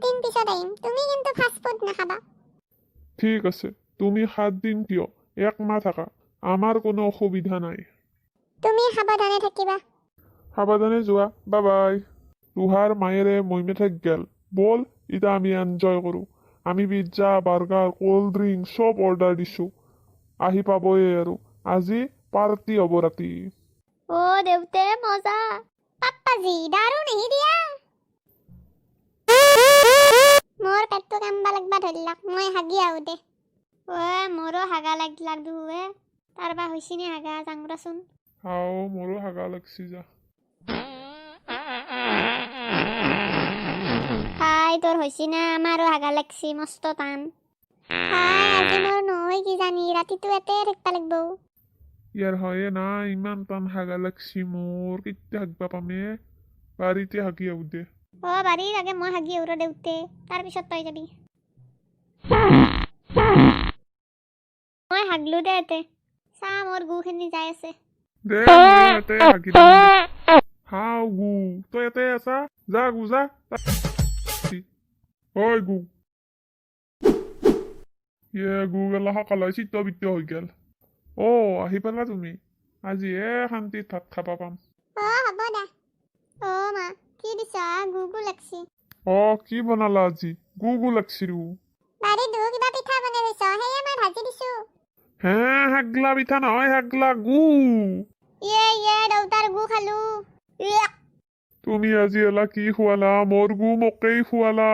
দিন পিছত আহিম তুমি কিন্তু ফাষ্ট ফুড নাখাবা ঠিক আছে তুমি 7 দিন কিয় 1 মাহ থাকা আমার কোনো অসুবিধা নাই তুমি সাৱধানে থাকিবা সাবধানে যোৱা বাই বাই তুহাৰ মায়েৰে মইমেঠাক গেল বল ইটা আমি এনজয় কৰোঁ আমি পিজ্জা বাৰ্গাৰ কোল্ড ড্ৰিংক সব অৰ্ডাৰ দিছোঁ আহি পাবয়ে আৰু আজি পাৰ্টি হ'ব ৰাতি ও দেউতে মজা পাপ্পাজি দাৰু নেহি দিয়া মোৰ পেটটো কামবা লাগবা ধৰিলাক মই হাগি আহো দে মোৰো হাগা লাগলাক দুৱে তাৰবা হৈছিনে হাগা জাংৰাচোন হাও মোৰো হাগা লাগছি যা হাই তোৰ হৈছিনা আমাৰো হাগা লাগছি মস্ত টান হাই আজি মোৰ নহয় কি জানি ৰাতিটো এতে থাকিবা লাগব ইয়াৰ হয়ে না ইমান টান হাগা লাগছি মোৰ কেতিয়া হাগবা পামে বাৰীতে হাগি আহো দে বাৰীৰ আগে মই হাগি আহো দেউতে তাৰপিছত তই যাবি মই হাগলো দে এতে চা মোৰ গুখিনি যাই আছে দে মই ইয়াতে হাগি দিম দে হাও গু তই ইয়াতে আছা যা গু যা ঐ গু গু গেলা সকালৈ চিত্ত বিত্ত হৈ গেল আহি পালা তুমি আজি শান্তিত ভাত খাবা পাম হ'ব দে মা কি দিছা গুগু লাগছি কি বনালা আজি গু গু লাগছি ৰু বাৰী দু কিবা পিঠা বনাই দিছ সেই মই ভাজি দিছো হে হাগলা পিঠা নহয় হাগলা গু দেউতাৰ গু খালো তুমি আজি এলা কি খুৱালা মোৰ গু মোকেই খুৱালা